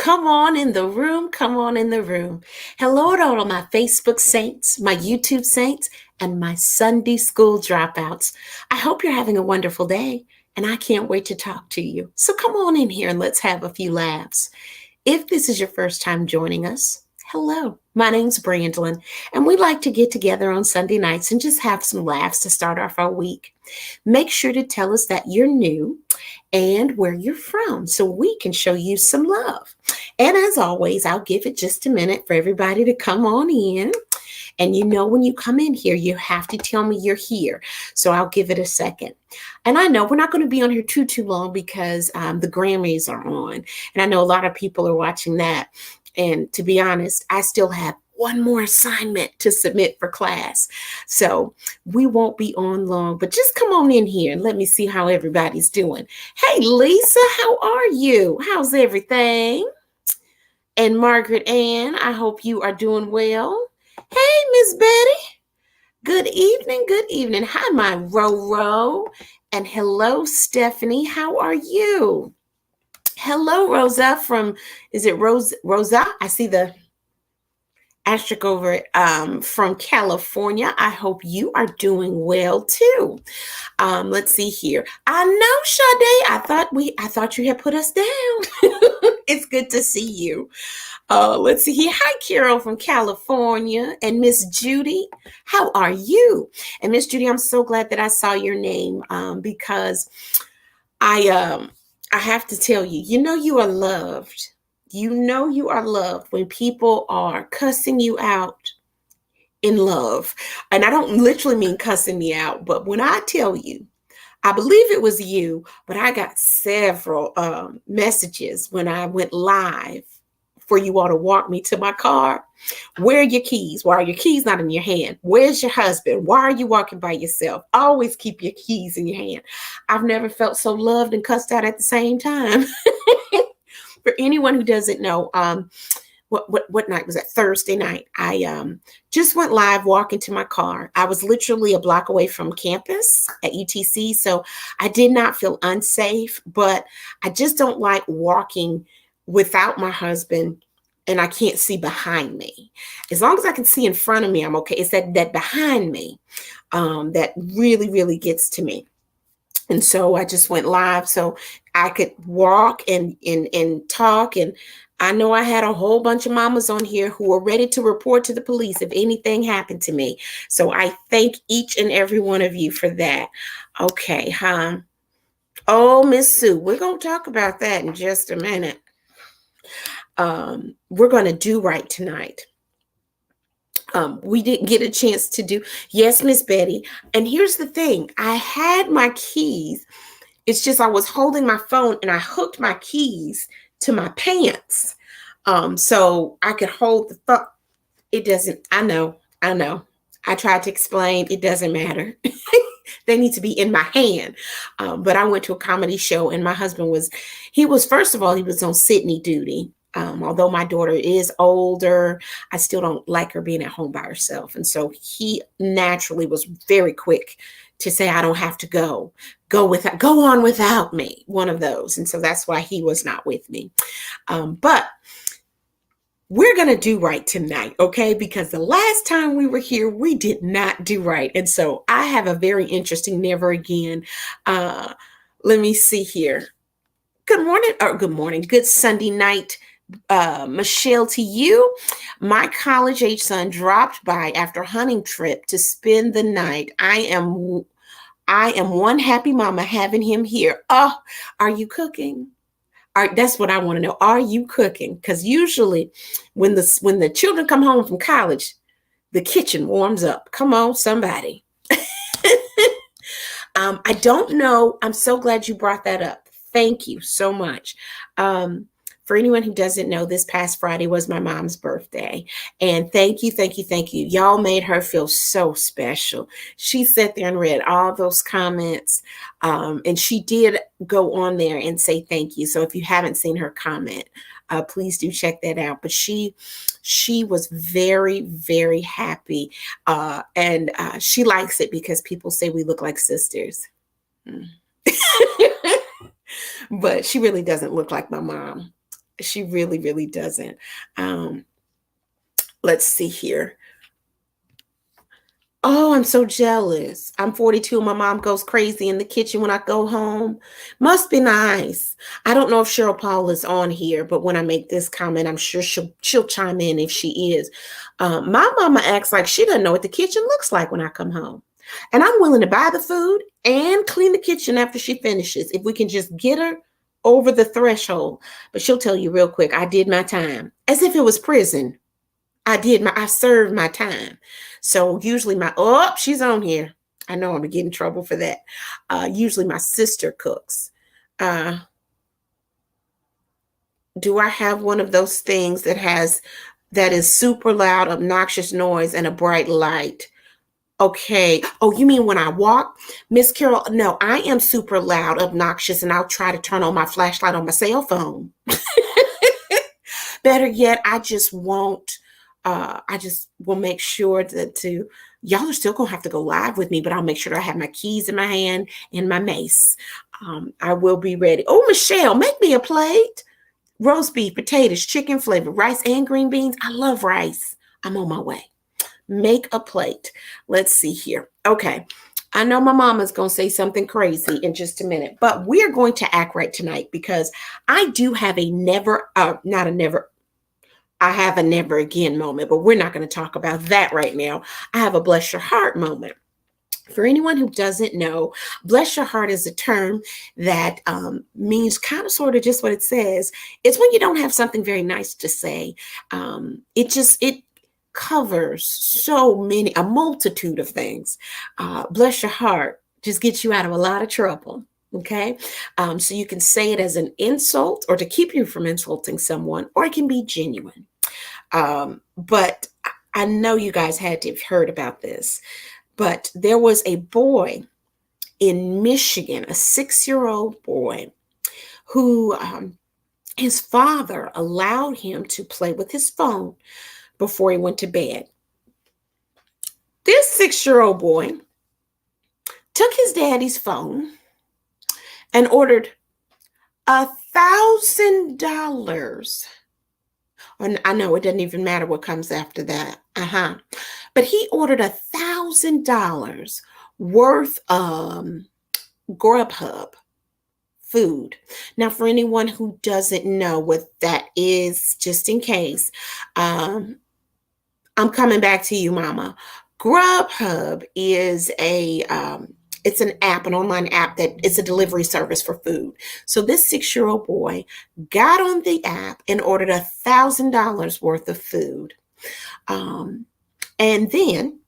Come on in the room. Come on in the room. Hello to all of my Facebook saints, my YouTube saints, and my Sunday school dropouts. I hope you're having a wonderful day, and I can't wait to talk to you. So come on in here and let's have a few laughs. If this is your first time joining us, hello. My name's Brandlin, and we like to get together on Sunday nights and just have some laughs to start off our week. Make sure to tell us that you're new and where you're from so we can show you some love. And as always, I'll give it just a minute for everybody to come on in. And you know, when you come in here, you have to tell me you're here. So I'll give it a second. And I know we're not going to be on here too long because the Grammys are on. And I know a lot of people are watching that. And to be honest, I still have one more assignment to submit for class. So we won't be on long, but just come on in here and let me see how everybody's doing. Hey, Lisa, how are you? How's everything? And Margaret Ann, I hope you are doing well. Hey, Miss Betty. Good evening. Good evening. Hi, my Ro. And hello, Stephanie. How are you? Hello, Rosa is it Rosa? I see the asterisk over it from California. I hope you are doing well too. Let's see here. I know, Sade. I thought you had put us down. It's good to see you. Let's see here. Hi, Carol from California. And Miss Judy, how are you? And Miss Judy, I'm so glad that I saw your name because I have to tell you, you are loved. You know you are loved when people are cussing you out in love. And I don't literally mean cussing me out, but when I tell you, I believe it was you, but I got several messages when I went live for you all to walk me to my car. Where are your keys? Why are your keys not in your hand? Where's your husband? Why are you walking by yourself? Always keep your keys in your hand. I've never felt so loved and cussed out at the same time. For anyone who doesn't know, what night was that? Thursday night. I just went live walking to my car. I was literally a block away from campus at UTC, so I did not feel unsafe, but I just don't like walking without my husband and I can't see behind me. As long as I can see in front of me, I'm okay. It's that behind me that really, really gets to me. And so I just went live so I could walk and talk. And I know I had a whole bunch of mamas on here who were ready to report to the police if anything happened to me. So I thank each and every one of you for that. Okay, huh? Oh, Miss Sue, we're going to talk about that in just a minute. We're going to do right tonight. We didn't get a chance to do. Yes, Miss Betty. And here's the thing. I had my keys. It's just I was holding my phone and I hooked my keys to my pants. So I could hold the phone. It doesn't. I know. I tried to explain. It doesn't matter. They need to be in my hand. But I went to a comedy show and my husband first of all, he was on Sydney duty. Although my daughter is older, I still don't like her being at home by herself. And so he naturally was very quick to say, I don't have to go on without me, one of those. And so that's why he was not with me. But we're going to do right tonight, okay? Because the last time we were here, we did not do right. And so I have a very interesting never again. Let me see here. Good morning. Good Sunday night. Michelle, to you. My college-age son dropped by after a hunting trip to spend the night. I am one happy mama having him here. Oh, are you cooking? That's what I want to know. Are you cooking? Because usually when the children come home from college, the kitchen warms up. Come on, somebody. I don't know. I'm so glad you brought that up. Thank you so much. For anyone who doesn't know, this past Friday was my mom's birthday. And thank you. Y'all made her feel so special. She sat there and read all those comments. And she did go on there and say thank you. So if you haven't seen her comment, please do check that out. But she was very, very happy. And she likes it because people say we look like sisters. But she really doesn't look like my mom. She really, really doesn't. Um, let's see here. Oh, I'm so jealous. I'm 42 and my mom goes crazy in the kitchen when I go home. Must be nice. I don't know if Cheryl Paul is on here, but when I make this comment, I'm sure she'll chime in if she is. My mama acts like she doesn't know what the kitchen looks like when I come home. And I'm willing to buy the food and clean the kitchen after she finishes if we can just get her over the threshold. But she'll tell you real quick, I did my time as if it was prison. I served my time. So usually she's on here. I know I'm gonna get in trouble for that. Usually my sister cooks. Uh, do I have one of those things that is super loud, obnoxious noise and a bright light? Okay. Oh, you mean when I walk? Miss Carol, no, I am super loud, obnoxious, and I'll try to turn on my flashlight on my cell phone. Better yet, I just will make sure to y'all are still gonna have to go live with me, but I'll make sure that I have my keys in my hand and my mace. I will be ready. Oh, Michelle, make me a plate. Roast beef, potatoes, chicken flavored, rice and green beans. I love rice. I'm on my way. Make a plate. Let's see here. Okay. I know my mama's going to say something crazy in just a minute, but we're going to act right tonight because I do have I have a never again moment, but we're not going to talk about that right now. I have a bless your heart moment. For anyone who doesn't know, bless your heart is a term that means kind of sort of just what it says. It's when you don't have something very nice to say. It covers a multitude of things. Bless your heart just gets you out of a lot of trouble. Okay. So you can say it as an insult or to keep you from insulting someone, or it can be genuine. But I know you guys had to have heard about this. But there was a boy in Michigan, a 6-year-old boy, who his father allowed him to play with his phone before he went to bed. This 6-year-old boy took his daddy's phone and ordered $1,000. And I know it doesn't even matter what comes after that. But he ordered $1,000 worth of Grubhub food. Now, for anyone who doesn't know what that is, just in case, I'm coming back to you, Mama. Grubhub is it's an app, an online app that is a delivery service for food. So this 6-year-old boy got on the app and ordered $1,000 worth of food. And then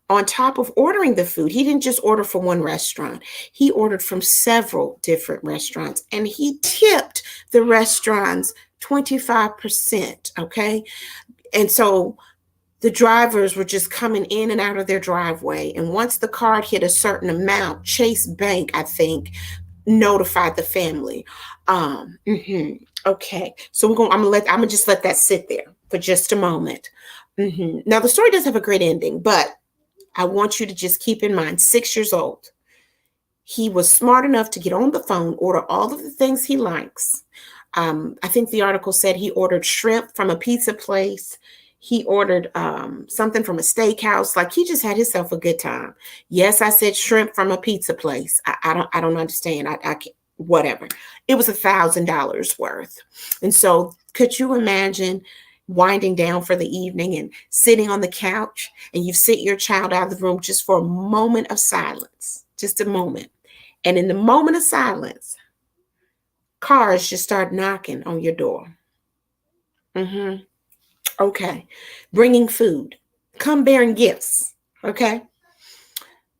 on top of ordering the food, he didn't just order from one restaurant. He ordered from several different restaurants, and he tipped the restaurants 25%. Okay. And so the drivers were just coming in and out of their driveway. And once the card hit a certain amount, Chase Bank, I think, notified the family. Okay. So I'm gonna just let that sit there for just a moment. Now the story does have a great ending, but I want you to just keep in mind, 6 years old. He was smart enough to get on the phone, order all of the things he likes. I think the article said he ordered shrimp from a pizza place. He ordered something from a steakhouse. Like, he just had himself a good time. Yes, I said shrimp from a pizza place. I don't understand. I can't, whatever. It was $1,000 worth. And so could you imagine winding down for the evening and sitting on the couch, and you've sent your child out of the room just for a moment of silence, just a moment. And in the moment of silence, cars just start knocking on your door. Okay. Bringing food. Come bearing gifts. Okay.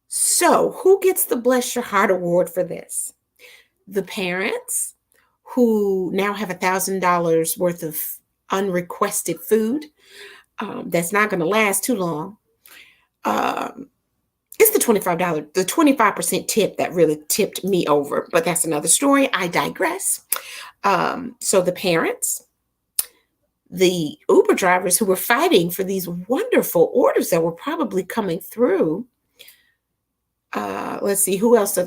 So who gets the Bless Your Heart award for this? The parents, who now have $1,000 worth of unrequested food. That's not going to last too long. It's the the 25% tip that really tipped me over, but that's another story. I digress. So the parents, the Uber drivers who were fighting for these wonderful orders that were probably coming through. Let's see, who else?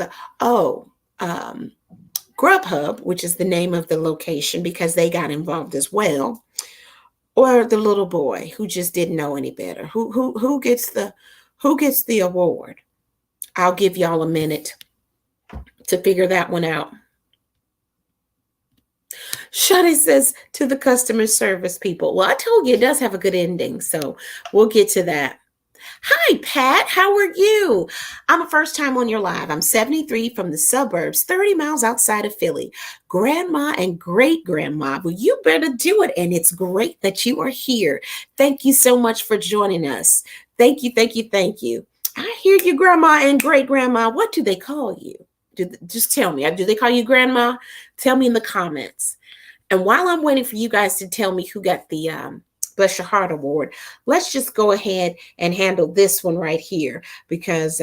Grubhub, which is the name of the location because they got involved as well, or the little boy who just didn't know any better? Who gets the award? I'll give y'all a minute to figure that one out. Shadi says to the customer service people. Well, I told you it does have a good ending, so we'll get to that. Hi, Pat. How are you? I'm a first time on your live. I'm 73 from the suburbs, 30 miles outside of Philly. Grandma and great grandma. Well, you better do it. And it's great that you are here. Thank you so much for joining us. Thank you, thank you, thank you. I hear you, grandma and great grandma. What do they call you? Just tell me. Do they call you grandma? Tell me in the comments. And while I'm waiting for you guys to tell me who got the Bless Your Heart Award, let's just go ahead and handle this one right here because,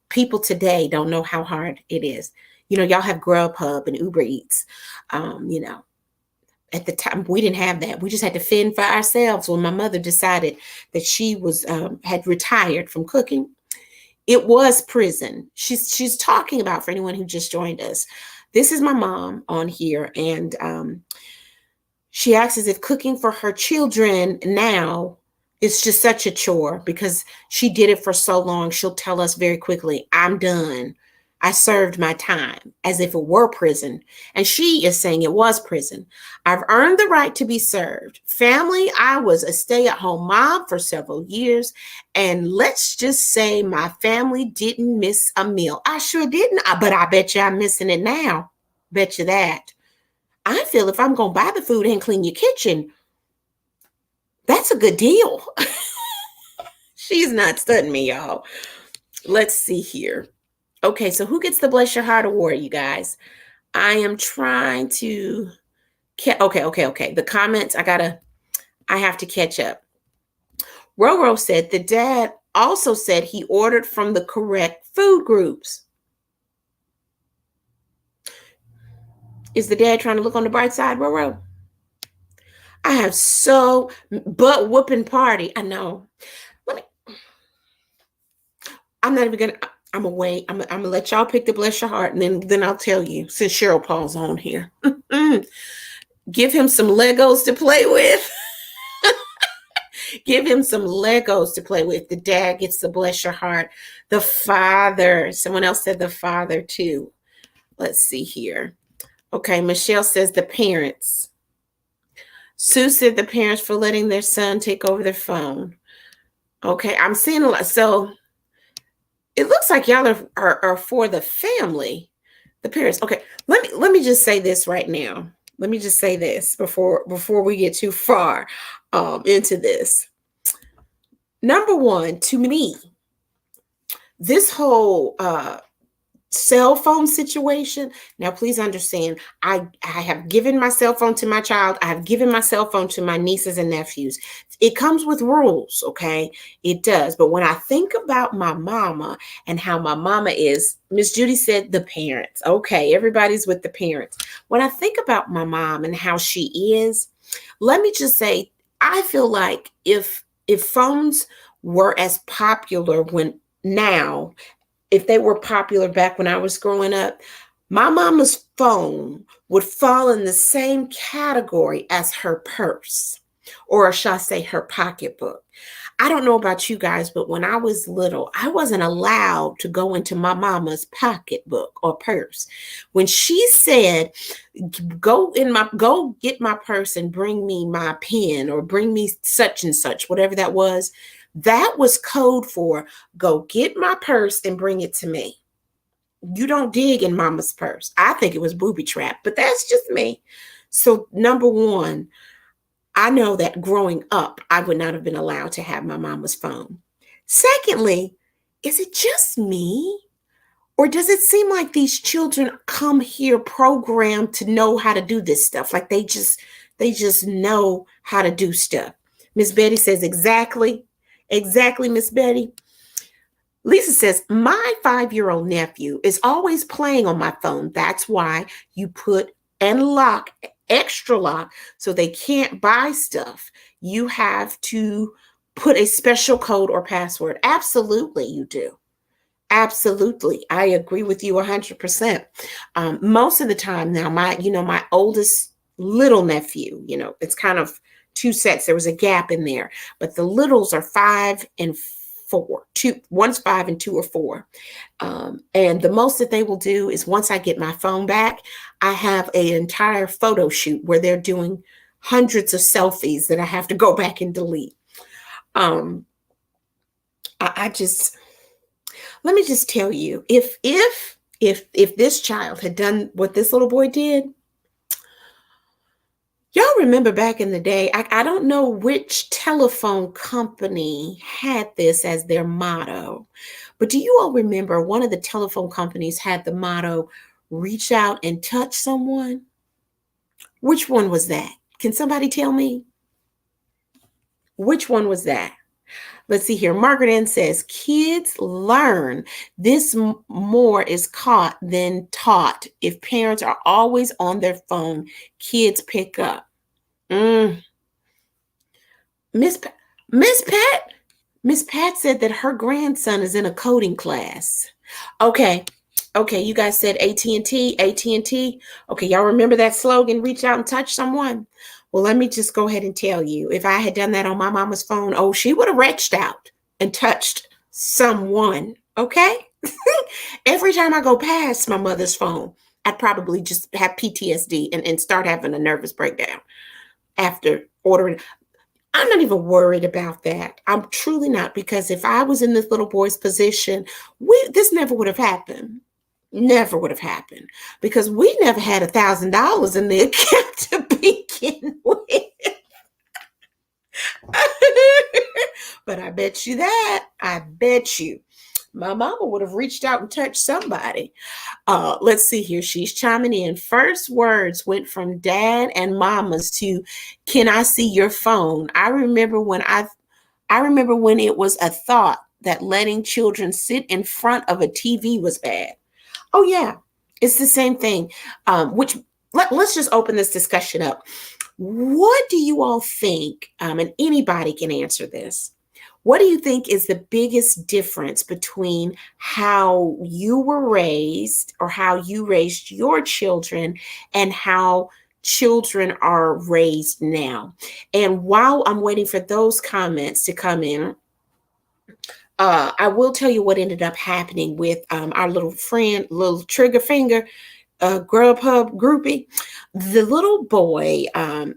people today don't know how hard it is. Y'all have Grubhub and Uber Eats. At the time, we didn't have that. We just had to fend for ourselves. When my mother decided that she was had retired from cooking, it was prison. She's talking about, for anyone who just joined us, this is my mom on here, and she asks us if cooking for her children now is just such a chore because she did it for so long. She'll tell us very quickly, I'm done. I served my time, as if it were prison. And she is saying it was prison. I've earned the right to be served. Family, I was a stay-at-home mom for several years. And let's just say my family didn't miss a meal. I sure didn't, but I bet you I'm missing it now. Bet you that. I feel if I'm going to buy the food and clean your kitchen, that's a good deal. She's not studying me, y'all. Let's see here. Okay, so who gets the Bless Your Heart Award, you guys? I am trying to... Okay. The comments, I have to catch up. Roro said the dad also said he ordered from the correct food groups. Is the dad trying to look on the bright side, Roro? I have so butt whooping party. I know. I'm not even gonna. I'm gonna wait. I'm gonna let y'all pick the Bless Your Heart, and then I'll tell you. Since Cheryl Paul's on here, give him some Legos to play with. Give him some Legos to play with. The dad gets the Bless Your Heart. The father. Someone else said the father too. Let's see here. Okay, Michelle says the parents. Sue said the parents for letting their son take over their phone. Okay, I'm seeing a lot. So it looks like y'all are for the family, the parents. Okay, let me just say this right now. Let me just say this before we get too far into this. Number one, to me, this whole cell phone situation. Now, please understand, I have given my cell phone to my child. I have given my cell phone to my nieces and nephews. It comes with rules, okay? It does. But when I think about my mama and how my mama is, Miss Judy said the parents. Okay, everybody's with the parents. When I think about my mom and how she is, let me just say, I feel like if phones were as popular if they were popular back when I was growing up, my mama's phone would fall in the same category as her purse, or shall I say her pocketbook. I don't know about you guys, but when I was little, I wasn't allowed to go into my mama's pocketbook or purse. When she said, go get my purse and bring me my pen or bring me such and such, whatever that was code for go get my purse and bring it to me. You don't dig in mama's purse. I think it was booby trap, but that's just me. So number one, I know that growing up, I would not have been allowed to have my mama's phone. Secondly, is it just me? Or does it seem like these children come here programmed to know how to do this stuff? Like they just know how to do stuff. Miss Betty says, exactly, Miss Betty. Lisa says, my 5-year-old nephew is always playing on my phone. That's why you put extra lock, so they can't buy stuff. You have to put a special code or password. Absolutely, you do. Absolutely. I agree with you 100%. Most of the time now, my oldest little nephew, it's kind of two sets. There was a gap in there, but the littles are 5 and 4. One's 5 and 2 are 4. And the most that they will do is once I get my phone back, I have an entire photo shoot where they're doing hundreds of selfies that I have to go back and delete. Um, I just let me just tell you, if this child had done what this little boy did, y'all remember back in the day, I don't know which telephone company had this as their motto, but do you all remember one of the telephone companies had the motto, reach out and touch someone? Which one was that? Can somebody tell me? Which one was that? Let's see here. Margaret Ann says, kids learn this more is caught than taught. If parents are always on their phone, kids pick up. Mm. Miss Pa- Miss Pat, Miss Pat said that her grandson is in a coding class. Okay. Okay, you guys said AT&T, AT&T. Okay, y'all remember that slogan, reach out and touch someone? Well, let me just go ahead and tell you, if I had done that on my mama's phone, oh, she would have reached out and touched someone, okay? Every time I go past my mother's phone, I'd probably just have PTSD and start having a nervous breakdown after ordering. I'm not even worried about that. I'm truly not, because if I was in this little boy's position, this never would have happened. Never would have happened, because we never had $1,000 in the account to begin with. But I bet you I bet you my mama would have reached out and touched somebody. Let's see here. She's chiming in. First words went from dad and mama's to, "Can I see your phone?" I remember when it was a thought that letting children sit in front of a TV was bad. Oh yeah, it's the same thing. Which let's just open this discussion up. What do you all think? And anybody can answer this. What do you think is the biggest difference between how you were raised or how you raised your children and how children are raised now? And while I'm waiting for those comments to come in, I will tell you what ended up happening with our little friend, little trigger finger, Grubhub groupie. The little boy,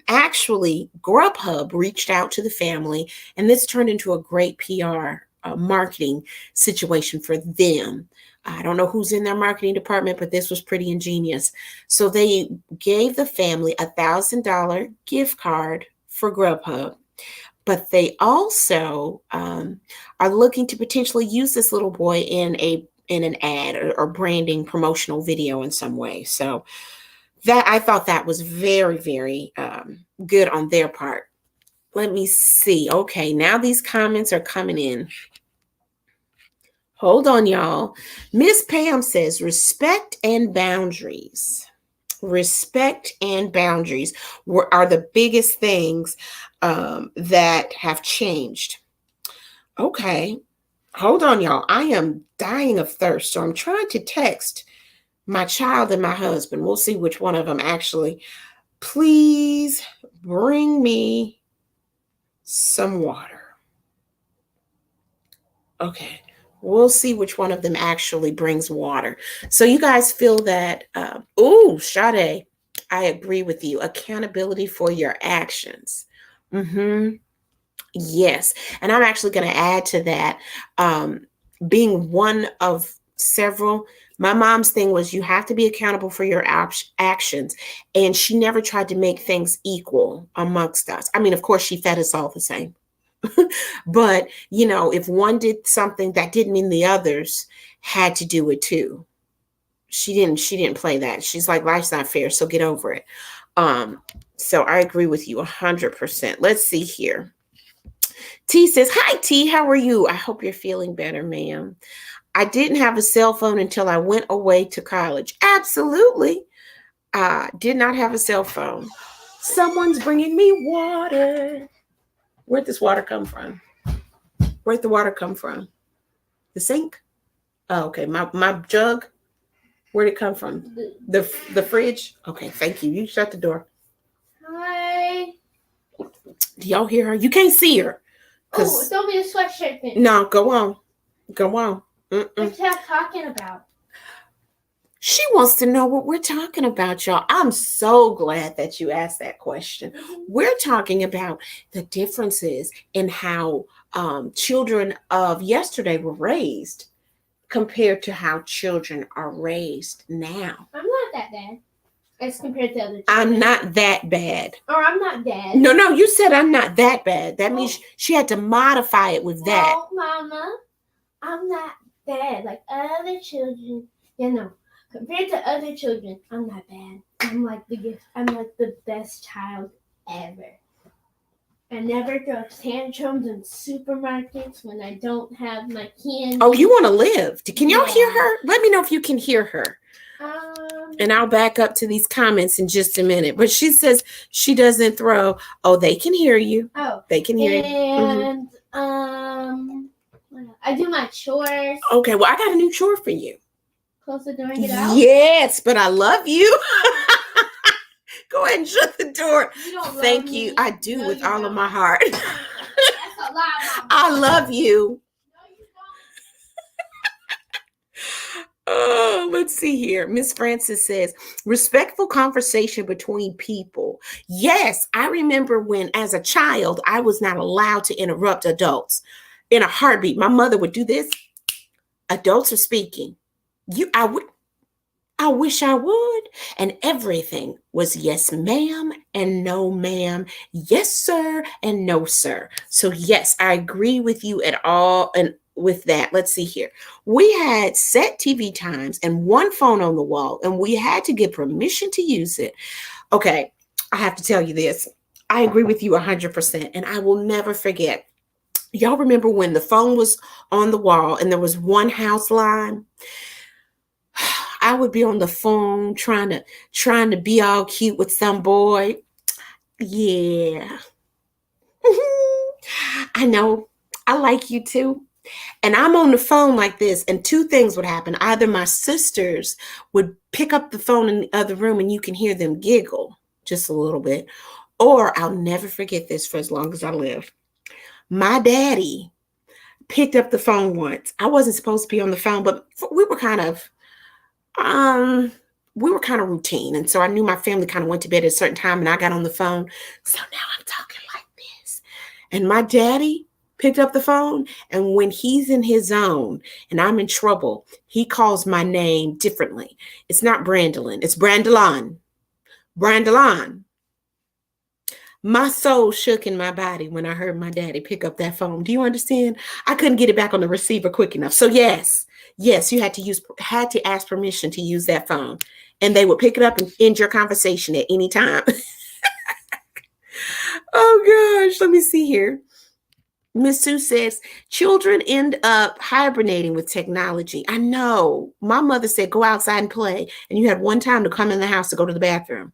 actually, Grubhub reached out to the family, and this turned into a great PR marketing situation for them. I don't know who's in their marketing department, but this was pretty ingenious. So they gave the family $1,000 gift card for Grubhub, but they also are looking to potentially use this little boy in an ad or branding promotional video in some way. So that I thought that was very, very good on their part. Let me see. Okay, now these comments are coming in. Hold on, y'all. Miss Pam says respect and boundaries. Respect and boundaries are the biggest things that have changed. Okay, hold on, y'all. I am dying of thirst, so I'm trying to text my child and my husband. We'll see which one of them actually. Please bring me some water. Okay. We'll see which one of them actually brings water. So you guys feel that, Sade, I agree with you. Accountability for your actions. Yes. And I'm actually going to add to that, being one of several. My mom's thing was you have to be accountable for your actions. And she never tried to make things equal amongst us. I mean, of course, she fed us all the same. But, if one did something, that didn't mean the others had to do it too. She didn't play that. She's like, life's not fair, so get over it. So I agree with you 100%. Let's see here. T says, "Hi T, how are you? I hope you're feeling better, ma'am. I didn't have a cell phone until I went away to college." Absolutely. Did not have a cell phone. Someone's bringing me water. Where'd this water come from? Where'd the water come from? The sink? Oh, okay. My jug. Where'd it come from? The fridge. Okay, thank you. You shut the door. Hi. Do y'all hear her? You can't see her. Oh, don't be a sweatshirt thing. No, go on. Go on. What's that talking about? She wants to know what we're talking about, y'all. I'm so glad that you asked that question. We're talking about the differences in how children of yesterday were raised compared to how children are raised now. I'm not that bad as compared to other children. I'm not that bad. Or I'm not bad. No, you said I'm not that bad. That means she had to modify it with that. Oh, Mama, I'm not bad like other children. You know, compared to other children, I'm not bad. I'm like the best child ever. I never throw tantrums in supermarkets when I don't have my candy. Oh, you want to live? Can y'all hear her? Let me know if you can hear her. And I'll back up to these comments in just a minute. But she says she doesn't throw. Oh, they can hear you. Oh, they can hear you. And I do my chores. Okay, well, I got a new chore for you. Close the door and get out? Yes, but I love you. Go ahead and shut the door. Thank you. I do with all of my heart. That's a lot, Mama. I love you. Oh, let's see here. Miss Francis says, respectful conversation between people. Yes, I remember when, as a child, I was not allowed to interrupt adults. In a heartbeat, my mother would do this. Adults are speaking. I wish I would. And everything was yes, ma'am, and no, ma'am. Yes, sir, and no, sir. So yes, I agree with you at all. And with that, let's see here. We had set TV times and one phone on the wall, and we had to get permission to use it. Okay, I have to tell you this. I agree with you 100%, and I will never forget. Y'all remember when the phone was on the wall and there was one house line? I would be on the phone trying to be all cute with some boy. Yeah. I know. I like you too. And I'm on the phone like this, and two things would happen. Either my sisters would pick up the phone in the other room and you can hear them giggle just a little bit, or I'll never forget this for as long as I live. My daddy picked up the phone once. I wasn't supposed to be on the phone, but we were kind of routine. And so I knew my family kind of went to bed at a certain time and I got on the phone. So now I'm talking like this. And my daddy picked up the phone, and when he's in his zone and I'm in trouble, he calls my name differently. It's not Brandolin, it's Brandolin. Brandolin. My soul shook in my body when I heard my daddy pick up that phone. Do you understand? I couldn't get it back on the receiver quick enough. So yes, you had to ask permission to use that phone, and they would pick it up and end your conversation at any time. Oh gosh, let me see here. Miss Sue says, children end up hibernating with technology. I know. My mother said, go outside and play. And you had one time to come in the house to go to the bathroom.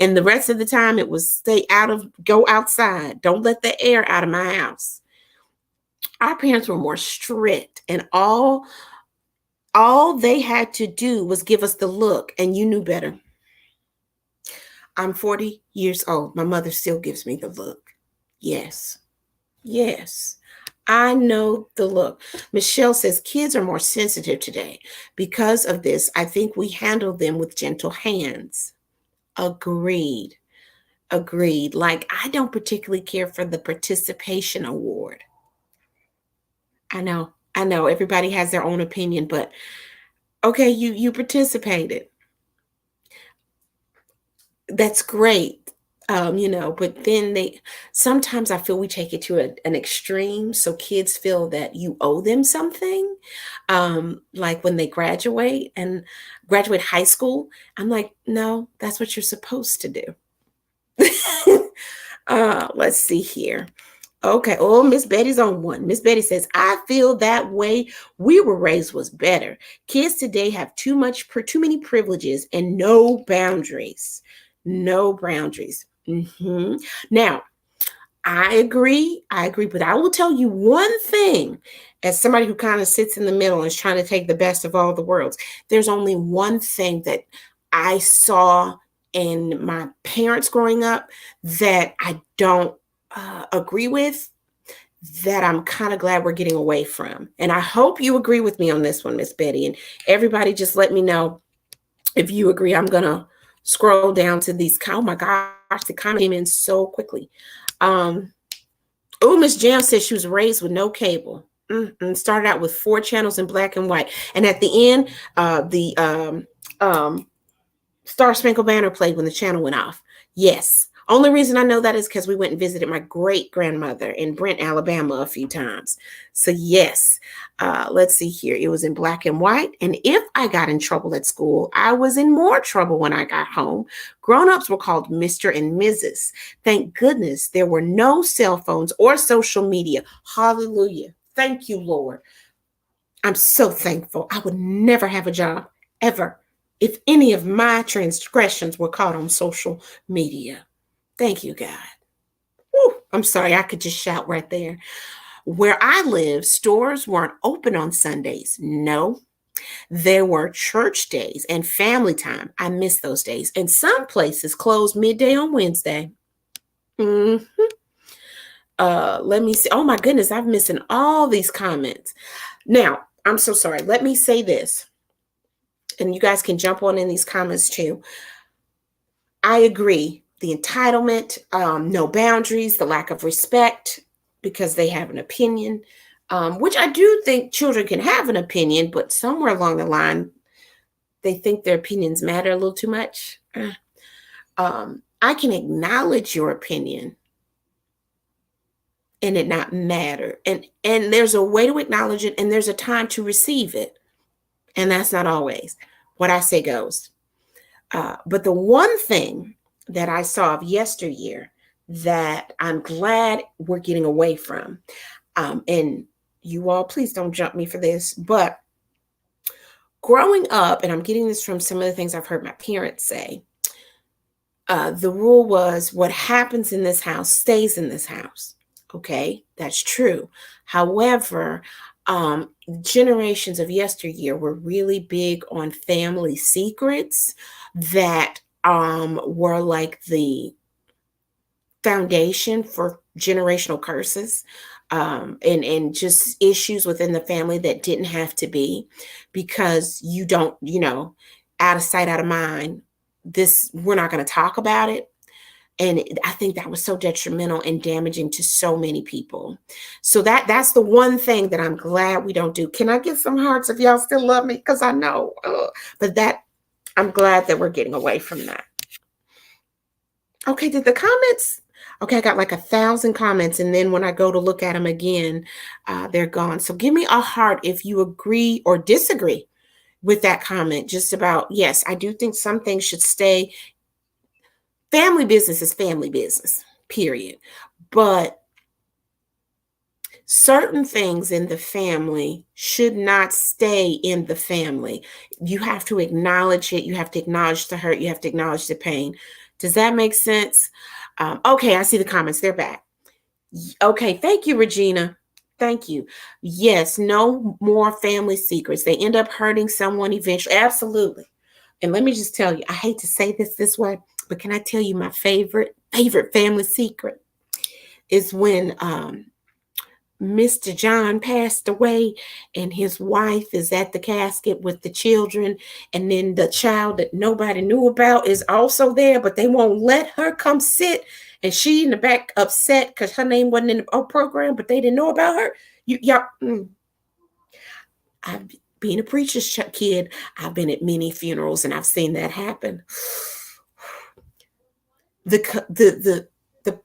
And the rest of the time it was go outside. Don't let the air out of my house. Our parents were more strict, and all they had to do was give us the look, and you knew better. I'm 40 years old. My mother still gives me the look. Yes, I know the look. Michelle says kids are more sensitive today. Because of this, I think we handle them with gentle hands. Agreed. Like, I don't particularly care for the participation award. I know. Everybody has their own opinion, but okay, you participated. That's great. But then sometimes I feel we take it to an extreme. So kids feel that you owe them something. Like when they graduate high school, I'm like, no, that's what you're supposed to do. Let's see here. Okay. Oh, Miss Betty's on one. Miss Betty says, I feel that way. We were raised was better. Kids today have too many privileges and no boundaries. No boundaries. Now, I agree. But I will tell you one thing, as somebody who kind of sits in the middle and is trying to take the best of all the worlds, there's only one thing that I saw in my parents growing up that I don't agree with, that I'm kind of glad we're getting away from. And I hope you agree with me on this one, Miss Betty. And everybody just let me know if you agree. I'm going to scroll down to these. Oh my gosh, the comment came in so quickly. Miss Jam says she was raised with no cable. Started out with 4 channels in black and white. And at the end, the Star Spangled Banner played when the channel went off. Yes. Only reason I know that is because we went and visited my great grandmother in Brent, Alabama a few times. So yes, let's see here. It was in black and white. And if I got in trouble at school, I was in more trouble when I got home. Grown-ups were called Mr. and Mrs. Thank goodness there were no cell phones or social media. Hallelujah. Thank you, Lord. I'm so thankful. I would never have a job, ever, if any of my transgressions were caught on social media. Thank you, God. Whew, I'm sorry, I could just shout right there. Where I live, stores weren't open on Sundays. No, there were church days and family time. I miss those days. And some places closed midday on Wednesday. Let me see. Oh my goodness, I'm missing all these comments. Now, I'm so sorry. Let me say this, and you guys can jump on in these comments too. I agree. The entitlement, no boundaries, the lack of respect because they have an opinion, which I do think children can have an opinion, but somewhere along the line, they think their opinions matter a little too much. I can acknowledge your opinion and it not matter. And there's a way to acknowledge it and there's a time to receive it. And that's not always what I say goes. But the one thing that I saw of yesteryear that I'm glad we're getting away from, and you all, please don't jump me for this, but growing up, and I'm getting this from some of the things I've heard my parents say, the rule was what happens in this house stays in this house. Okay, that's true. However, generations of yesteryear were really big on family secrets that were like the foundation for generational curses, and just issues within the family that didn't have to be, because you don't, out of sight, out of mind. We're not going to talk about it. And I think that was so detrimental and damaging to so many people. So that's the one thing that I'm glad we don't do. Can I get some hearts if y'all still love me? Because I know, but I'm glad that we're getting away from that. Okay, did the comments? Okay, I got like 1,000 comments, and then when I go to look at them again, they're gone. So give me a heart if you agree or disagree with that comment. Just about, yes, I do think some things should stay. Family business is family business, period. But certain things in the family should not stay in the family. You have to acknowledge it. You have to acknowledge the hurt. You have to acknowledge the pain. Does that make sense? Okay, I see the comments. They're back. Okay, thank you, Regina. Thank you. Yes, no more family secrets. They end up hurting someone eventually. Absolutely. And let me just tell you, I hate to say this way, but can I tell you my favorite family secret is when Mr. John passed away and his wife is at the casket with the children, and then the child that nobody knew about is also there, but they won't let her come sit, and she in the back upset because her name wasn't in the program, but they didn't know about her. I've been a preacher's kid. I've been at many funerals and I've seen that happen. The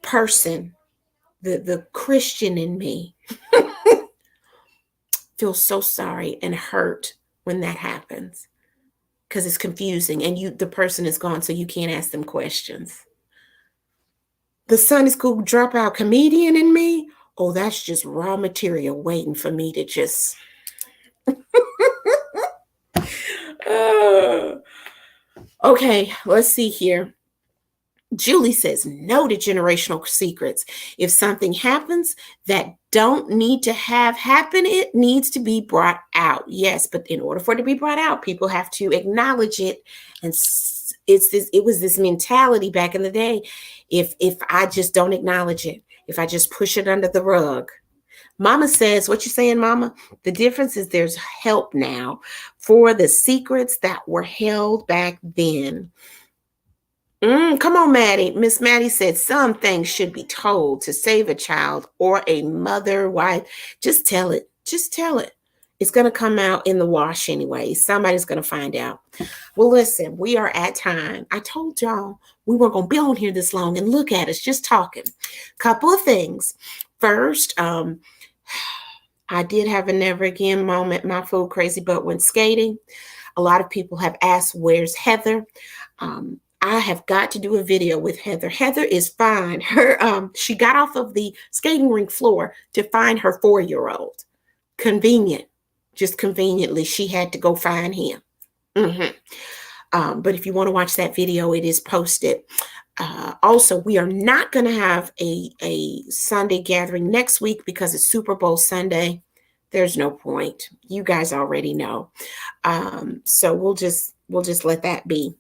person, the Christian in me feels so sorry and hurt when that happens, because it's confusing and the person is gone, so you can't ask them questions. The Sunday school dropout comedian in me, oh, that's just raw material waiting for me to just okay, let's see here. Julie says no to generational secrets. If something happens that don't need to have happen, it needs to be brought out. Yes, but in order for it to be brought out, people have to acknowledge it. And it was this mentality back in the day. If I just don't acknowledge it, if I just push it under the rug. Mama says, what you saying, Mama? The difference is there's help now for the secrets that were held back then. Come on, Maddie. Miss Maddie said some things should be told to save a child or a mother, wife. Just tell it. Just tell it. It's going to come out in the wash anyway. Somebody's going to find out. Well, listen, we are at time. I told y'all we weren't going to be on here this long, and look at us just talking. Couple of things. First, I did have a never again moment. My fool crazy butt went skating. A lot of people have asked, where's Heather? I have got to do a video with Heather. Heather is fine. She got off of the skating rink floor to find her 4-year-old. Convenient. Just conveniently, she had to go find him. But if you want to watch that video, it is posted. Also, we are not going to have a Sunday gathering next week because it's Super Bowl Sunday. There's no point. You guys already know. So we'll just let that be.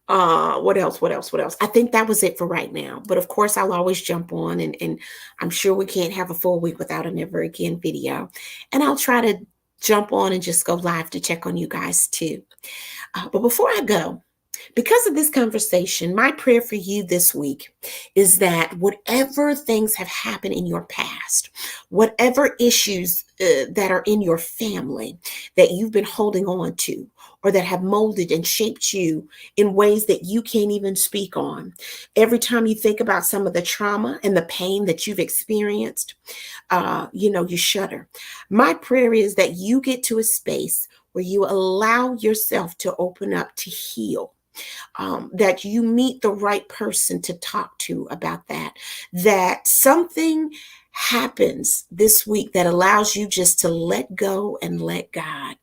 What else? I think that was it for right now. But of course, I'll always jump on, and I'm sure we can't have a full week without a never again video. And I'll try to jump on and just go live to check on you guys too. But before I go, because of this conversation, my prayer for you this week is that whatever things have happened in your past, whatever issues that are in your family that you've been holding on to, or that have molded and shaped you in ways that you can't even speak on. Every time you think about some of the trauma and the pain that you've experienced, you shudder. My prayer is that you get to a space where you allow yourself to open up to heal. That you meet the right person to talk to about that something happens this week that allows you just to let go and let God.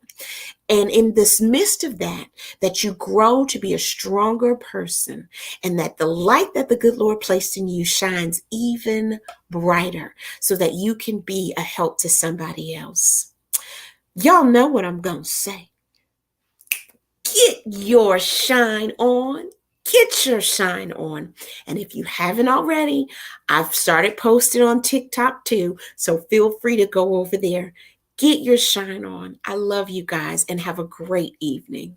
And in this midst of that you grow to be a stronger person, and that the light that the good Lord placed in you shines even brighter so that you can be a help to somebody else. Y'all know what I'm going to say. Get your shine on. Get your shine on. And if you haven't already, I've started posting on TikTok too. So feel free to go over there. Get your shine on. I love you guys and have a great evening.